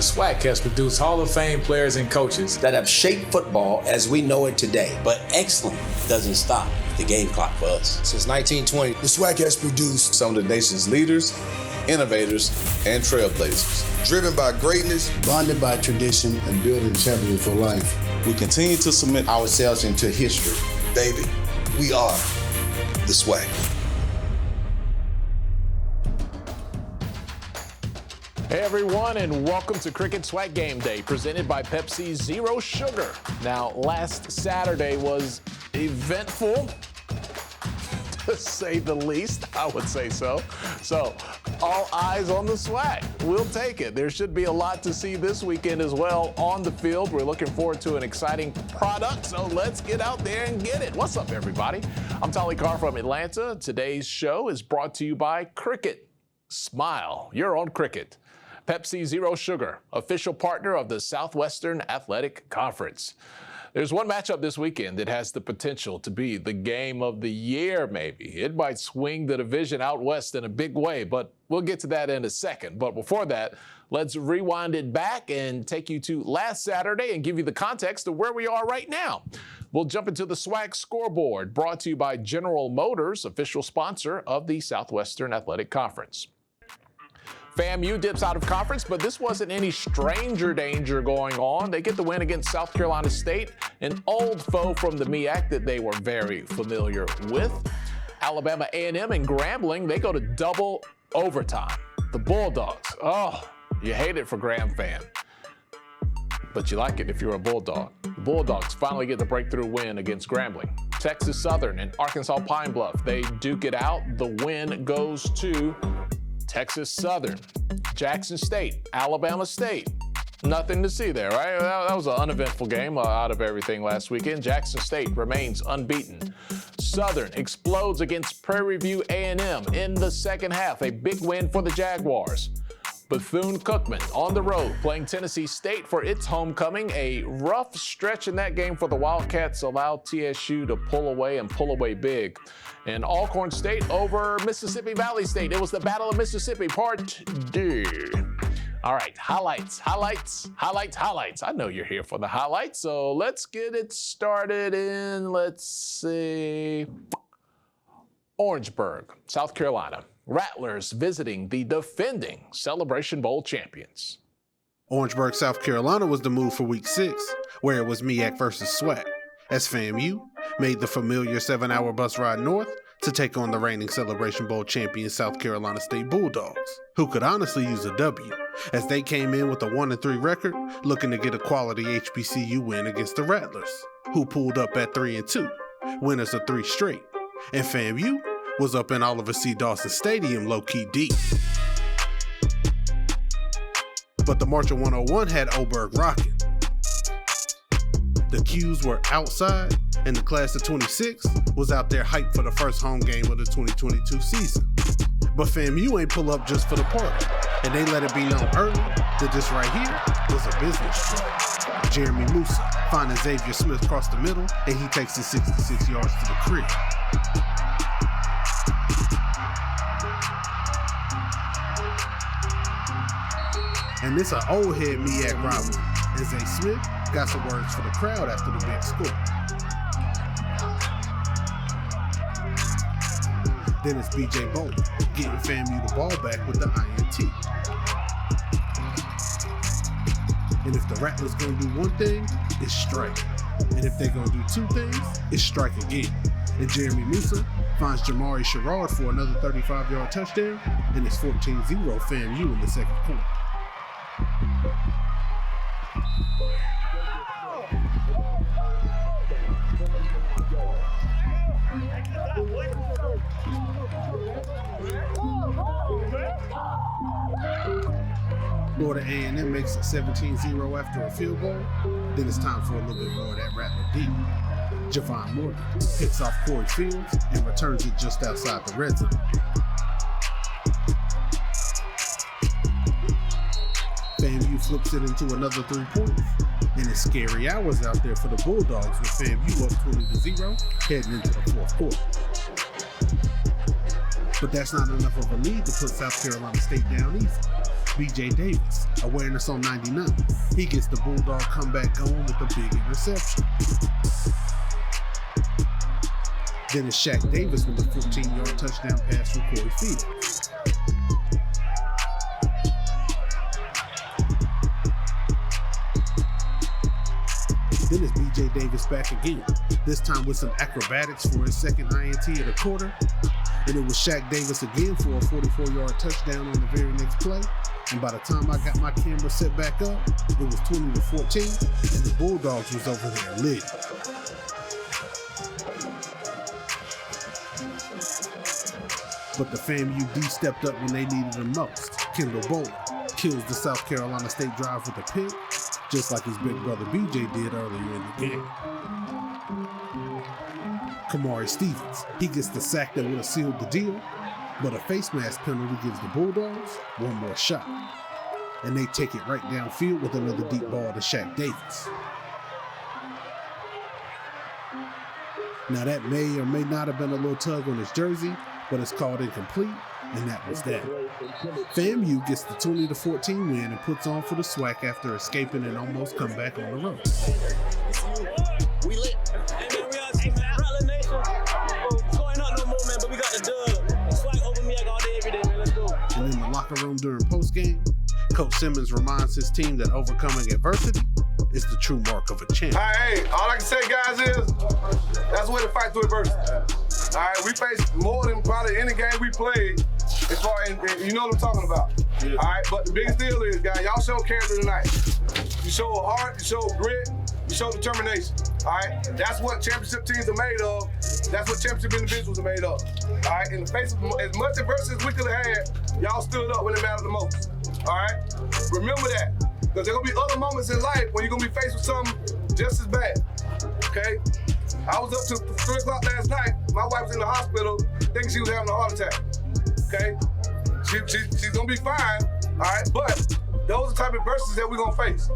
SWAC has produced Hall of Fame players and coaches that have shaped football as we know it today. But excellence doesn't stop at the game clock for us. Since 1920, the SWAC has produced some of the nation's leaders, innovators, and trailblazers. Driven by greatness, bonded by tradition, and building champions for life. We continue to submit ourselves into history. Baby, we are the SWAC. Hey everyone, and welcome to Cricket SWAC Gameday, presented by Pepsi Zero Sugar. Now, last Saturday was eventful, to say the least. I would say so. So, all eyes on the SWAC. We'll take it. There should be a lot to see this weekend as well on the field. We're looking forward to an exciting product, so let's get out there and get it. What's up, everybody? I'm Tolly Carr from Atlanta. Today's show is brought to you by Cricket. Smile. You're on Cricket. Pepsi Zero Sugar, official partner of the Southwestern Athletic Conference. There's one matchup this weekend that has the potential to be the game of the year, maybe. It might swing the division out west in a big way, but we'll get to that in a second. But before that, let's rewind it back and take you to last Saturday and give you the context of where we are right now. We'll jump into the Swac Scoreboard, brought to you by General Motors, official sponsor of the Southwestern Athletic Conference. FAMU dips out of conference, but this wasn't any stranger danger going on. They get the win against South Carolina State, an old foe from the MEAC that they were very familiar with. Alabama A&M and Grambling, they go to double overtime. The Bulldogs, oh, you hate it for Graham fan, but you like it if you're a Bulldog. The Bulldogs finally get the breakthrough win against Grambling. Texas Southern and Arkansas Pine Bluff, they duke it out. The win goes to Texas Southern. Jackson State, Alabama State. Nothing to see there, right? That was an uneventful game out of everything last weekend. Jackson State remains unbeaten. Southern explodes against Prairie View A&M in the second half. A big win for the Jaguars. Bethune Cookman on the road playing Tennessee State for its homecoming. A rough stretch in that game for the Wildcats allowed TSU to pull away big. And Alcorn State over Mississippi Valley State. It was the Battle of Mississippi, Part 2. All right, highlights. I know you're here for the highlights, so let's get it started in, let's see, Orangeburg, South Carolina. Rattlers visiting the defending Celebration Bowl champions. Orangeburg, South Carolina was the move for Week 6, where it was MEAC versus SWAC, as FAMU made the familiar 7-hour bus ride north to take on the reigning Celebration Bowl champion South Carolina State Bulldogs, who could honestly use a W, as they came in with a 1-3 record, looking to get a quality HBCU win against the Rattlers, who pulled up at 3-2, winners of 3 straight, and FAMU was up in Oliver C. Dawson Stadium low-key deep. But the March of 101 had Oberg rocking. The Qs were outside, and the class of 26 was out there hyped for the first home game of the 2022 season. But FAMU ain't pull up just for the party, and they let it be known early that this right here was a business trip. Jeremy Musa finding Xavier Smith across the middle, and he takes it 66 yards to the crib. And this an old head MEAC rivalry, and Zay Smith got some words for the crowd after the big score. Then it's BJ Bowman getting FAMU the ball back with the INT. And if the Rattlers gonna do one thing, it's strike. And if they're gonna do 2 things, it's strike again. And Jeremy Musa finds Jamari Sherrard for another 35-yard touchdown, and it's 14-0 FAMU in the second quarter. Florida A&M makes it 17-0 after a field goal. Then it's time for a little bit more of that Rattler D. Javon Morgan picks off Corey Fields and returns it just outside the red zone. FAMU flips it into another 3 points, and it's scary hours out there for the Bulldogs with FAMU up 20-0 heading into the fourth quarter. But that's not enough of a lead to put South Carolina State down easy. BJ Davis, awareness on 99. He gets the Bulldog comeback going with a big interception. Then it's Shaq Davis with a 14-yard touchdown pass from Corey Fields. Then it's BJ Davis back again, this time with some acrobatics for his second INT of the quarter. And it was Shaq Davis again for a 44-yard touchdown on the very next play. And by the time I got my camera set back up, it was 20-14, and the Bulldogs was over there lit. But the FAMU D stepped up when they needed him most. Kendall Bowling kills the South Carolina State drive with a pick, just like his big brother BJ did earlier in the game. Kamari Stevens, he gets the sack that would have sealed the deal, but a face mask penalty gives the Bulldogs one more shot. And they take it right downfield with another deep ball to Shaq Davis. Now that may or may not have been a little tug on his jersey, but it's called incomplete, and that was that. FAMU gets the 20-14 win and puts on for the SWAC after escaping and almost come back on the road. We lit. Hey man, we out here, man. Rotterdam Nation. Going up no more, man, but we got the dub. SWAC over me all day, every day, man. Let's go. And in the locker room during postgame, Coach Simmons reminds his team that overcoming adversity is the true mark of a champion. Hey, all I can say, guys, is that's the way to fight through adversity. All right, we faced more than probably any game we played, as far as, and you know what I'm talking about. Yeah. All right, but the biggest deal is, guys, y'all show character tonight. You show heart, you show grit, you show determination. All right, that's what championship teams are made of. That's what championship individuals are made of. All right, in the face of as much adversity as we could have had, y'all stood up when it mattered the most. All right, remember that, because there gonna be other moments in life when you're gonna be faced with something just as bad. Okay. I was up till 3 o'clock last night. My wife was in the hospital thinking she was having a heart attack. Okay? She's gonna be fine, all right? But those are the type of adversities that we're gonna face.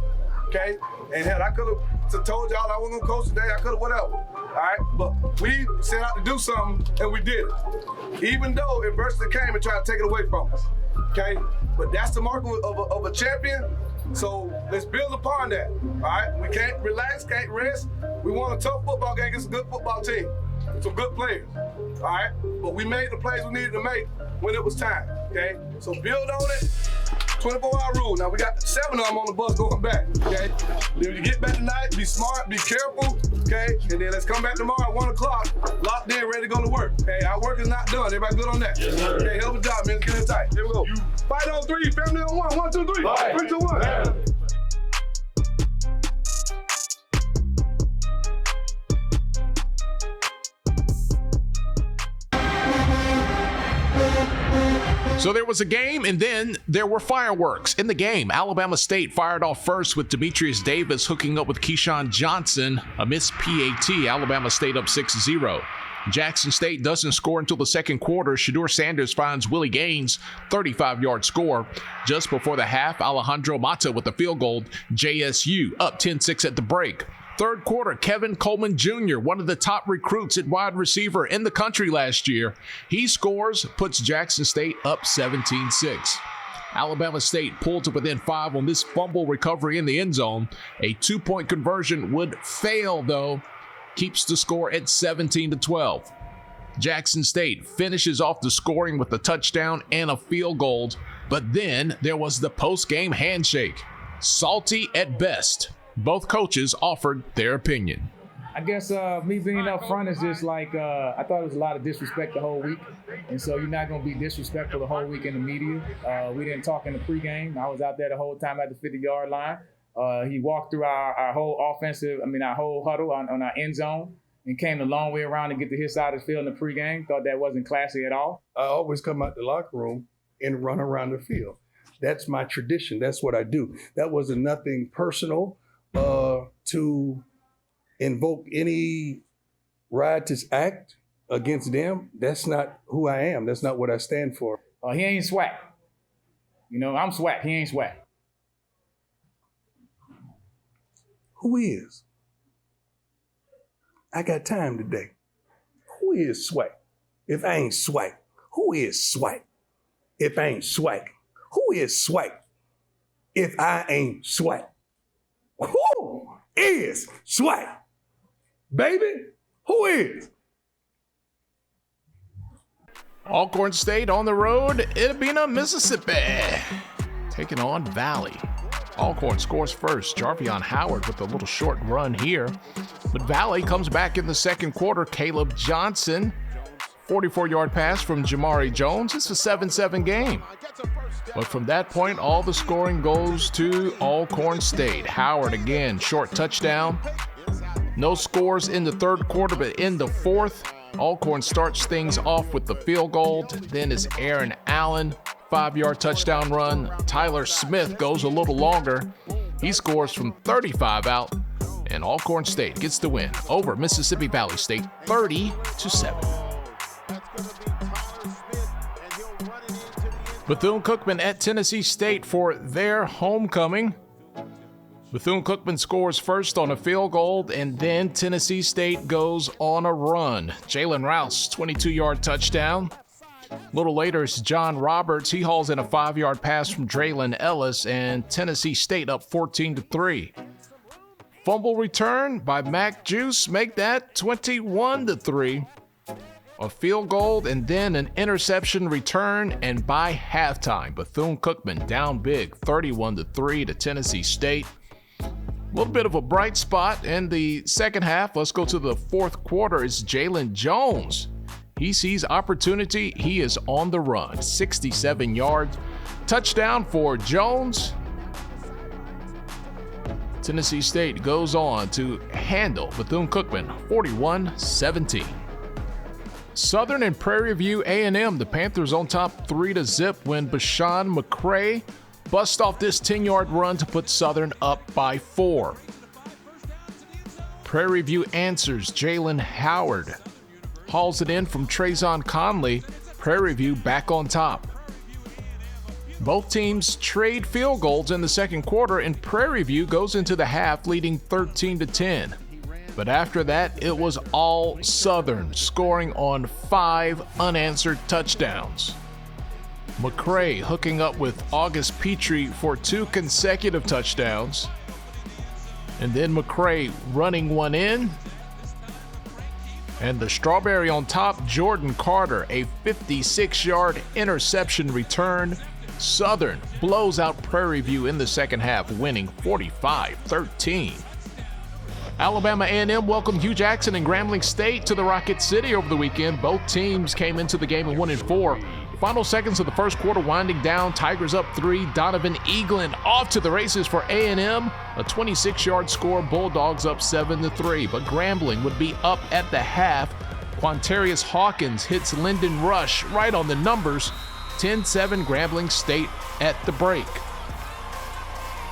Okay? And hell, I could have told y'all I wasn't gonna coach today, I could have whatever. All right? But we set out to do something and we did it. Even though adversity came and tried to take it away from us. Okay? But that's the mark of a champion. So let's build upon that, all right? We can't relax, can't rest. We want a tough football game against a good football team, some good players, all right? But we made the plays we needed to make when it was time, okay? So build on it, 24-hour rule. Now we got 7 of them on the bus going back, okay? Then when you get back tonight, be smart, be careful, okay? And then let's come back tomorrow at 1 o'clock, locked in, ready to go to work, okay? Our work is not done. Everybody good on that? Yes, sir. Okay, hell of a job, man. Let's get it tight. Here we go. Fight on 3, family on 1. 1, 2, 3. Fight. 3, 2, 1. Yeah. So there was a game, and then there were fireworks in the game. Alabama State fired off first with Demetrius Davis hooking up with Keyshawn Johnson. A missed PAT. Alabama State up 6-0. Jackson State doesn't score until the second quarter. Shedeur Sanders finds Willie Gaines, 35-yard score. Just before the half, Alejandro Mata with the field goal. JSU up 10-6 at the break. Third quarter, Kevin Coleman Jr., one of the top recruits at wide receiver in the country last year. He scores, puts Jackson State up 17-6. Alabama State pulled to within 5 on this fumble recovery in the end zone. A 2-point conversion would fail, though. Keeps the score at 17-12. Jackson State finishes off the scoring with a touchdown and a field goal. But then there was the post-game handshake. Salty at best. Both coaches offered their opinion. I guess me being up front is just like, I thought it was a lot of disrespect the whole week. And so you're not going to be disrespectful the whole week in the media. We didn't talk in the pregame. I was out there the whole time at the 50-yard line. He walked through our whole our whole huddle on our end zone and came a long way around to get to his side of the field in the pregame. Thought that wasn't classy at all. I always come out the locker room and run around the field. That's my tradition. That's what I do. That wasn't nothing personal to invoke any riotous act against them. That's not who I am. That's not what I stand for. He ain't SWAC. You know, I'm SWAC. He ain't SWAC. Who is? I got time today. Who is SWAC? If I ain't SWAC, who is SWAC? If I ain't SWAC, who is SWAC? if I ain't SWAC? Who is SWAC? Baby, who is? Alcorn State on the road, Urbana, Mississippi, taking on Valley. Alcorn scores first. Jarvion Howard with a little short run here. But Valley comes back in the second quarter. Caleb Johnson, 44-yard pass from Jamari Jones. It's a 7-7 game. But from that point, all the scoring goes to Alcorn State. Howard again, short touchdown. No scores in the third quarter, but in the fourth, Alcorn starts things off with the field goal. Then is Aaron Allen, 5-yard touchdown run. Tyler Smith goes a little longer. He scores from 35 out, and Alcorn State gets the win over Mississippi Valley State, 30-7. Bethune-Cookman at Tennessee State for their homecoming. Bethune-Cookman scores first on a field goal, and then Tennessee State goes on a run. Jalen Rouse, 22-yard touchdown. A little later, it's John Roberts. He hauls in a 5-yard pass from Draylon Ellis, and Tennessee State up 14-3. Fumble return by Mac Juice, make that 21-3. A field goal and then an interception return, and by halftime, Bethune-Cookman down big, 31-3 to Tennessee State. A little bit of a bright spot in the second half. Let's go to the fourth quarter. It's Jalen Jones. He sees opportunity. He is on the run. 67 yards. Touchdown for Jones. Tennessee State goes on to handle Bethune-Cookman 41-17. Southern and Prairie View A&M. The Panthers on top 3-0 when Bichon Mccray bust off this 10-yard run to put Southern up by 4. Prairie View answers. Jalen Howard hauls it in from Trazon Conley. Prairie View back on top. Both teams trade field goals in the second quarter, and Prairie View goes into the half leading 13-10. But after that, it was all Southern, scoring on 5 unanswered touchdowns. McCray hooking up with August Petrie for 2 consecutive touchdowns. And then McCray running one in. And the Strawberry on top, Jordan Carter, a 56-yard interception return. Southern blows out Prairie View in the second half, winning 45-13. Alabama A&M welcomed Hugh Jackson and Grambling State to the Rocket City over the weekend. Both teams came into the game at 1-4. Final seconds of the first quarter winding down. Tigers up 3. Donovan Eaglin off to the races for A&M. A 26-yard score. Bulldogs up 7-3. But Grambling would be up at the half. Quantarius Hawkins hits Lyndon Rush right on the numbers. 10-7 Grambling State at the break.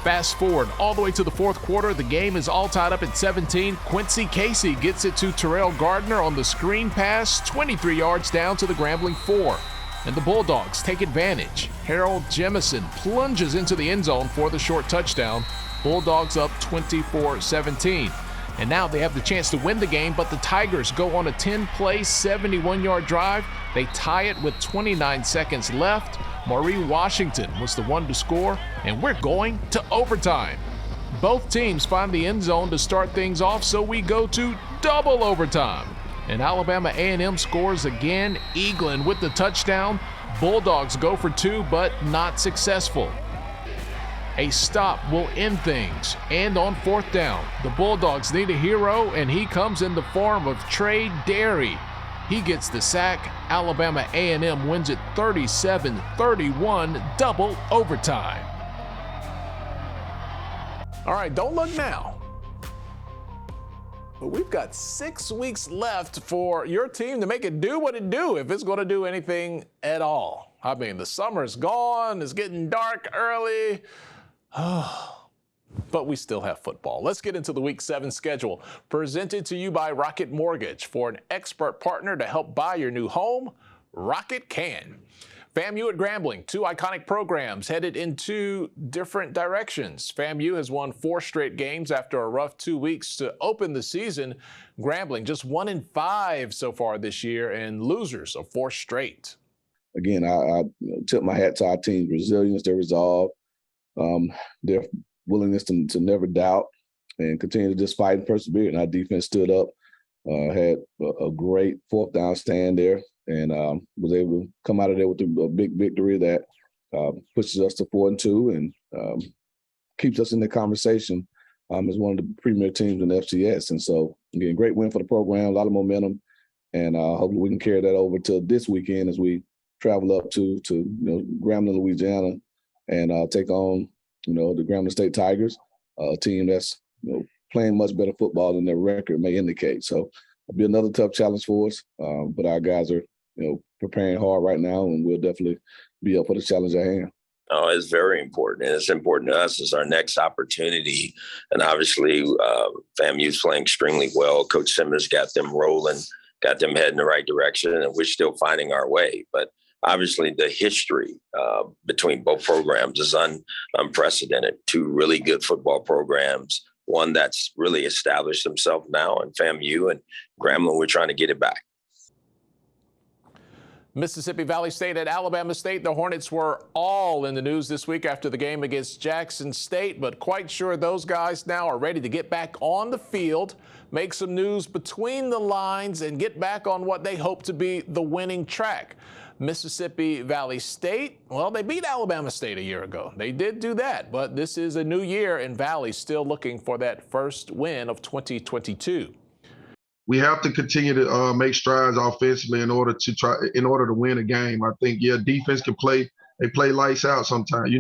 Fast forward all the way to the fourth quarter. The game is all tied up at 17. Quincy Casey gets it to Terrell Gardner on the screen pass, 23 yards down to the Grambling 4. And the Bulldogs take advantage. Harold Jemison plunges into the end zone for the short touchdown. Bulldogs up 24-17. And now they have the chance to win the game, but the Tigers go on a 10-play, 71-yard drive. They tie it with 29 seconds left. Marie Washington was the one to score, and we're going to overtime. Both teams find the end zone to start things off, so we go to double overtime. And Alabama A&M scores again. Eaglin with the touchdown. Bulldogs go for 2, but not successful. A stop will end things. And on fourth down, the Bulldogs need a hero, and he comes in the form of Trey Derry. He gets the sack. Alabama A&M wins it 37-31, double overtime. All right, don't look now. But we've got 6 weeks left for your team to make it do what it do, if it's going to do anything at all. I mean, the summer's gone. It's getting dark early. But we still have football. Let's get into the Week 7 schedule, presented to you by Rocket Mortgage. For an expert partner to help buy your new home, Rocket can. FAMU at Grambling, 2 iconic programs headed in 2 different directions. FAMU has won 4 straight games after a rough 2 weeks to open the season. Grambling just 1-5 so far this year, and losers of 4 straight. Again, I tip my hat to our team's resilience, their resolve. their willingness to never doubt and continue to just fight and persevere. And our defense stood up, had a great fourth down stand there, and was able to come out of there with a big victory that pushes us to 4-2 and keeps us in the conversation as one of the premier teams in the FCS. And so, again, great win for the program, a lot of momentum, and hopefully we can carry that over to this weekend as we travel up to Grambling, Louisiana, and take on the Grambling State Tigers, a team that's playing much better football than their record may indicate. So it'll be another tough challenge for us, but our guys are preparing hard right now, and we'll definitely be up for the challenge at hand. Oh, it's very important, and it's important to us as our next opportunity. And obviously, FAMU's playing extremely well. Coach Simmons got them rolling, got them heading the right direction, and we're still finding our way. But obviously, the history between both programs is unprecedented. Two really good football programs, one that's really established himself now, and FAMU and Grambling, we're trying to get it back. Mississippi Valley State at Alabama State. The Hornets were all in the news this week after the game against Jackson State, but quite sure those guys now are ready to get back on the field, make some news between the lines, and get back on what they hope to be the winning track. Mississippi Valley State, well, they beat Alabama State a year ago. They did do that, but this is a new year, and Valley's still looking for that first win of 2022. We have to continue to make strides offensively in order to win a game. I think, defense can play. They play lights out sometimes,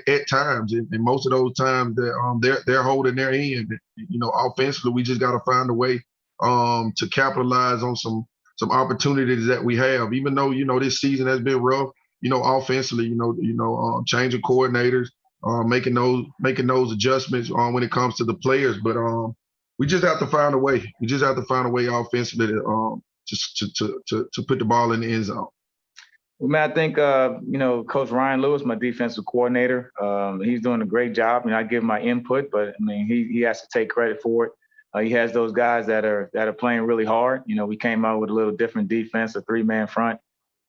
at times, and most of those times they're holding their end. Offensively, we just got to find a way to capitalize on some opportunities that we have. Even though this season has been rough, offensively, changing coordinators, making those adjustments when it comes to the players, but we just have to find a way. We just have to find a way offensively to put the ball in the end zone. Well, man, I think, Coach Ryan Lewis, my defensive coordinator, he's doing a great job. I give my input, but, he has to take credit for it. He has those guys that are playing really hard. We came out with a little different defense, a three-man front.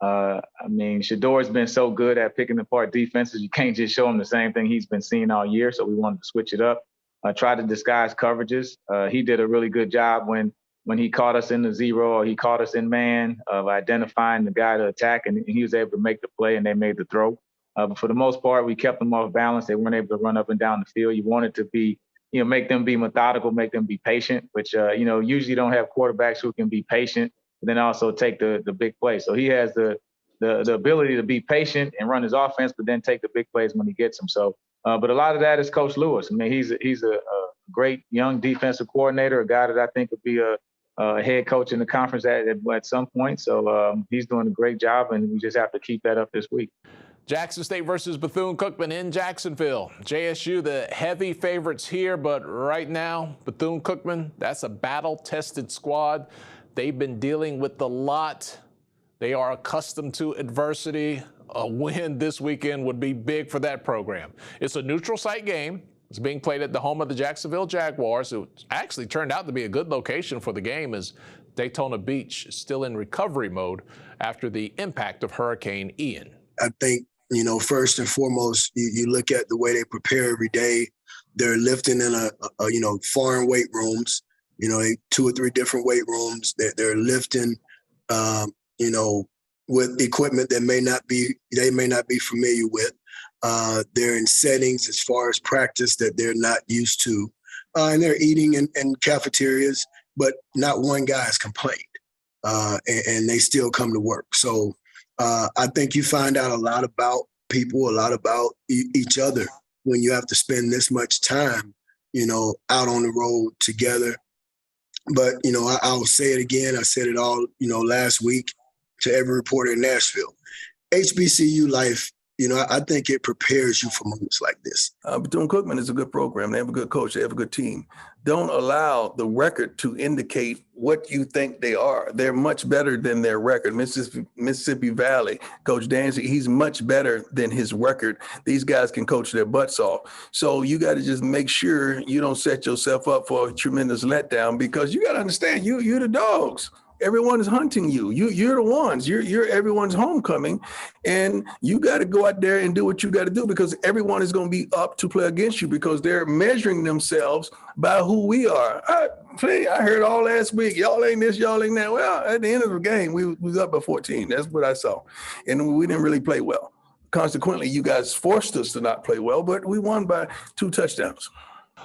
Shador's been so good at picking apart defenses. You can't just show him the same thing he's been seeing all year, so we wanted to switch it up. Try to disguise coverages. He did a really good job when he caught us in the zero or he caught us in man of identifying the guy to attack, and he was able to make the play and they made the throw. But for the most part, we kept them off balance. They weren't able to run up and down the field. You wanted to be, make them be methodical, make them be patient, which, usually you don't have quarterbacks who can be patient, but then also take the big play. So he has the ability to be patient and run his offense, but then take the big plays when he gets them. So, but a lot of that is Coach Lewis. He's a great young defensive coordinator, a guy that I think would be a head coach in the conference at some point. So he's doing a great job, and we just have to keep that up this week. Jackson State versus Bethune-Cookman in Jacksonville. JSU, the heavy favorites here, but right now, Bethune-Cookman, that's a battle-tested squad. They've been dealing with a lot. They are accustomed to adversity. A win this weekend would be big for that program. It's a neutral site game. It's being played at the home of the Jacksonville Jaguars. It actually turned out to be a good location for the game, as Daytona Beach is still in recovery mode after the impact of Hurricane Ian. I think, first and foremost, you look at the way they prepare every day. They're lifting in foreign weight rooms, 2 or 3 different weight rooms. They're lifting, with equipment that they may not be familiar with. They're in settings as far as practice that they're not used to. And they're eating in cafeterias, but not one guy has complained. And they still come to work. So I think you find out a lot about people, a lot about each other when you have to spend this much time, out on the road together. But, I'll say it again. I said it all, last week to every reporter in Nashville. HBCU life, I think it prepares you for moments like this. Bethune-Cookman is a good program. They have a good coach. They have a good team. Don't allow the record to indicate what you think they are. They're much better than their record. Mississippi Valley, Coach Dancy, he's much better than his record. These guys can coach their butts off. So you got to just make sure you don't set yourself up for a tremendous letdown, because you got to understand, you're the dogs. Everyone's hunting you. You're the ones. You're everyone's homecoming, and you got to go out there and do what you got to do because everyone is going to be up to play against you because they're measuring themselves by who we are. I heard all last week, y'all ain't this, y'all ain't that. Well, at the end of the game, we was up by 14. That's what I saw, and we didn't really play well. Consequently, you guys forced us to not play well, but we won by 2 touchdowns.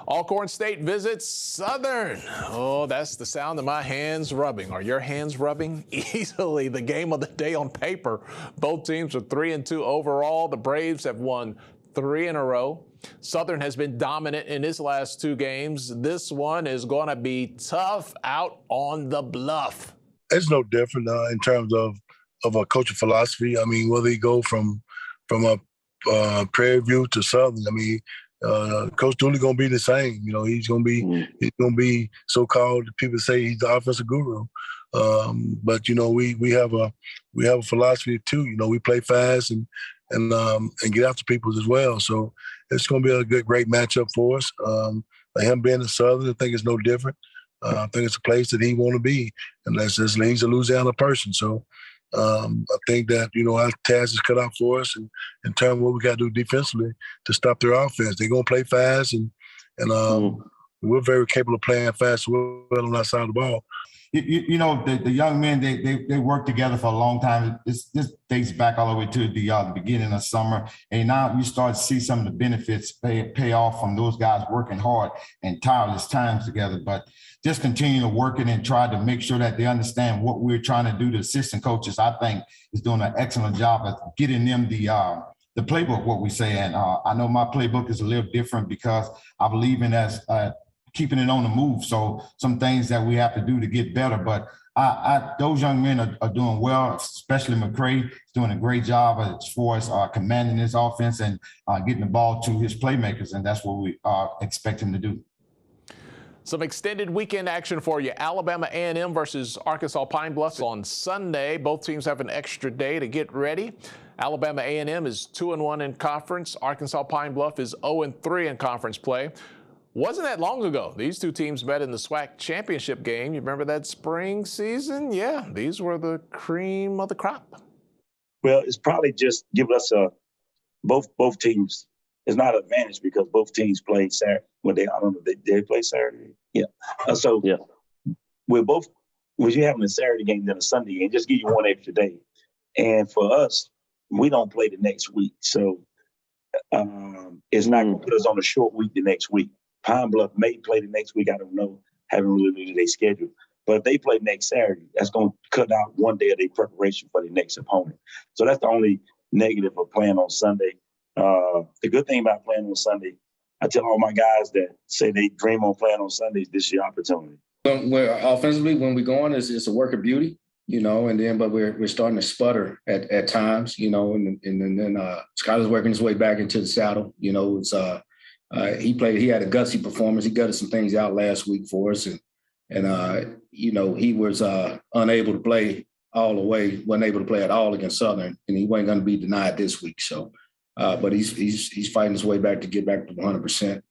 Alcorn State visits Southern. Oh, that's the sound of my hands rubbing. Are your hands rubbing? Easily the game of the day on paper. Both teams are 3-2 overall. The Braves have won 3 in a row. Southern has been dominant in his last 2 games. This one is going to be tough out on the Bluff. It's no different in terms of a coaching philosophy. I mean, whether he go from a Prairie View to Southern, I mean, Coach Dooley gonna be the same. You know, he's gonna be so-called. People say he's the offensive guru, but you know, we have a philosophy too. You know, we play fast and get after people as well. So it's gonna be a great matchup for us. Him being in Southern, I think it's no different. I think it's a place that he want to be, and he's a Louisiana person. So. I think that, you know, our task is cut out for us in terms of what we got to do defensively to stop their offense. They're going to play fast, and we're very capable of playing fast well on that side of the ball. You know, the young men, they work together for a long time. This dates back all the way to the beginning of summer. And now you start to see some of the benefits pay off from those guys working hard and tireless times together. But just continue to work it and try to make sure that they understand what we're trying to do. The assistant coaches, I think, is doing an excellent job of getting them the playbook, what we say. And I know my playbook is a little different because I believe in as keeping it on the move. So some things that we have to do to get better. But those young men are doing well, especially Mccray is doing a great job as far as commanding his offense and getting the ball to his playmakers. And that's what we expect him to do. Some extended weekend action for you. Alabama A&M versus Arkansas Pine Bluffs on Sunday. Both teams have an extra day to get ready. Alabama A&M is 2-1 in conference. Arkansas Pine Bluff is 0-3 in conference play. Wasn't that long ago these 2 teams met in the SWAC championship game. You remember that spring season? Yeah, these were the cream of the crop. Well, it's probably just give us both teams. It's not an advantage because both teams played Saturday. I don't know, they play Saturday. Yeah. We're you having a Saturday game than a Sunday game. Just give you 1 extra day. And for us, we don't play the next week, so it's not going to put us on a short week the next week. Pine Bluff may play the next week. I don't know. Haven't really looked at their schedule. But if they play next Saturday, that's going to cut out 1 day of their preparation for the next opponent. So that's the only negative of playing on Sunday. The good thing about playing on Sunday, I tell all my guys that say they dream on playing on Sundays, this is your opportunity. Offensively, when we go on, it's a work of beauty, you know, but we're starting to sputter at times, you know, and then Skyler's working his way back into the saddle. You know, it's he had a gutsy performance. He gutted some things out last week for us, and you know, he was unable to play all the way, wasn't able to play at all against Southern, and he wasn't going to be denied this week. So, but he's fighting his way back to get back to 100%.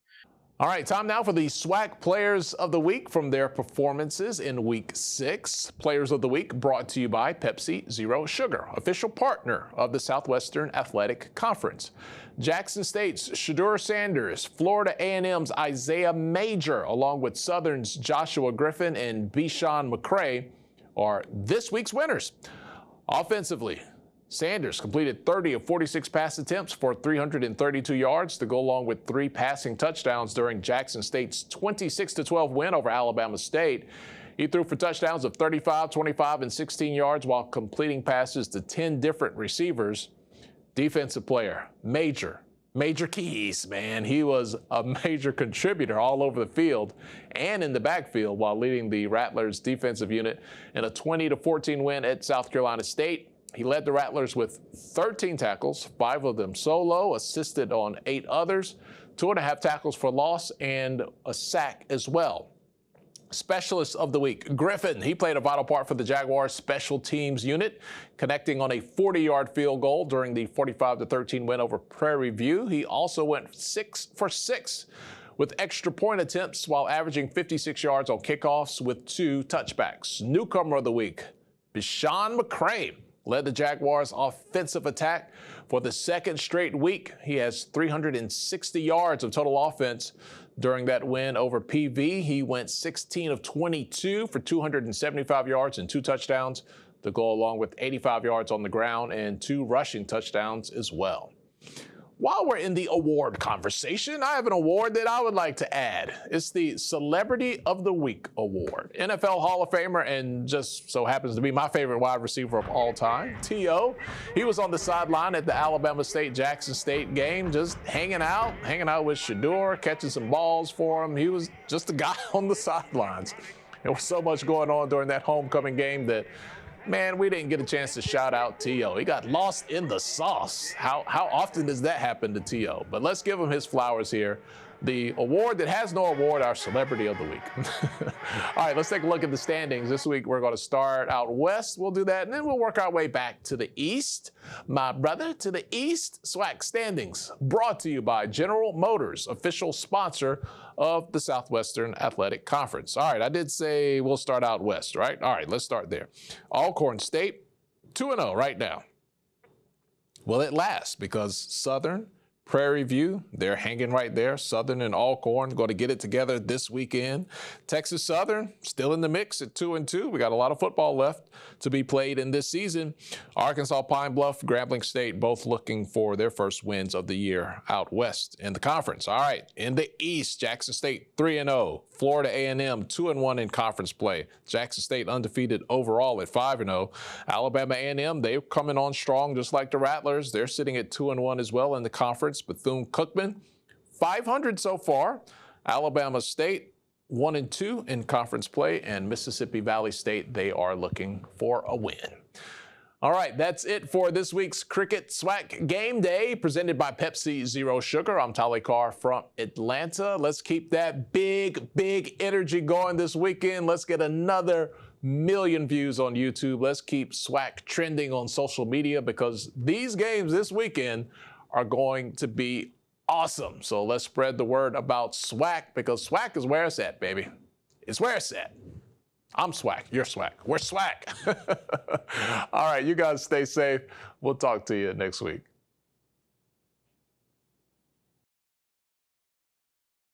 All right, time now for the SWAC Players of the Week from their performances in Week 6. Players of the Week brought to you by Pepsi Zero Sugar, official partner of the Southwestern Athletic Conference. Jackson State's Shadur Sanders, Florida A&M's Isaiah Major, along with Southern's Joshua Griffin and Bichon Mccray are this week's winners. Offensively, Sanders completed 30 of 46 pass attempts for 332 yards to go along with 3 passing touchdowns during Jackson State's 26-12 win over Alabama State. He threw for touchdowns of 35, 25, and 16 yards while completing passes to 10 different receivers. Defensive player, Major Keys, man. He was a major contributor all over the field and in the backfield while leading the Rattlers defensive unit in a 20-14 win at South Carolina State. He led the Rattlers with 13 tackles, 5 of them solo, assisted on 8 others, 2.5 tackles for loss, and a sack as well. Specialist of the Week, Griffin. He played a vital part for the Jaguars special teams unit, connecting on a 40-yard field goal during the 45-13 win over Prairie View. He also went 6 for 6 with extra point attempts while averaging 56 yards on kickoffs with 2 touchbacks. Newcomer of the week, Bichon Mccray, led the Jaguars' offensive attack for the 2nd straight week. He has 360 yards of total offense during that win over PV. He went 16 of 22 for 275 yards and 2 touchdowns to go along with 85 yards on the ground and 2 rushing touchdowns as well. While we're in the award conversation, I have an award that I would like to add. It's the Celebrity of the Week Award. NFL Hall of Famer and just so happens to be my favorite wide receiver of all time, T.O. He was on the sideline at the Alabama State-Jackson State game, just hanging out with Shador, catching some balls for him. He was just a guy on the sidelines. There was so much going on during that homecoming game that, man, we didn't get a chance to shout out T.O. He got lost in the sauce. How often does that happen to T.O.? But let's give him his flowers here. The award that has no award, our Celebrity of the Week. All right, let's take a look at the standings. This week, we're going to start out west. We'll do that, and then we'll work our way back to the east. My brother, to the east, SWAC standings, brought to you by General Motors, official sponsor of the Southwestern Athletic Conference. All right, I did say we'll start out west, right? All right, let's start there. Alcorn State, 2-0 right now. Will it last? Because Southern, Prairie View, they're hanging right there. Southern and Alcorn going to get it together this weekend. Texas Southern still in the mix at 2-2. We got a lot of football left to be played in this season. Arkansas Pine Bluff, Grambling State, both looking for their first wins of the year out west in the conference. All right, in the east, Jackson State 3-0. Florida A&M 2-1 in conference play. Jackson State undefeated overall at 5-0. Alabama A&M, they're coming on strong just like the Rattlers. They're sitting at 2-1 as well in the conference. Bethune Cookman, 500 so far. Alabama State, 1-2 in conference play. And Mississippi Valley State, they are looking for a win. All right, that's it for this week's Cricket SWAC Game Day, presented by Pepsi Zero Sugar. I'm Tali Carr from Atlanta. Let's keep that big energy going this weekend. Let's get another 1 million views on YouTube. Let's keep SWAC trending on social media because these games this weekend are going to be awesome. So let's spread the word about SWAC because SWAC is where it's at, baby. It's where it's at. I'm SWAC, you're SWAC, we're SWAC. All right, you guys stay safe. We'll talk to you next week.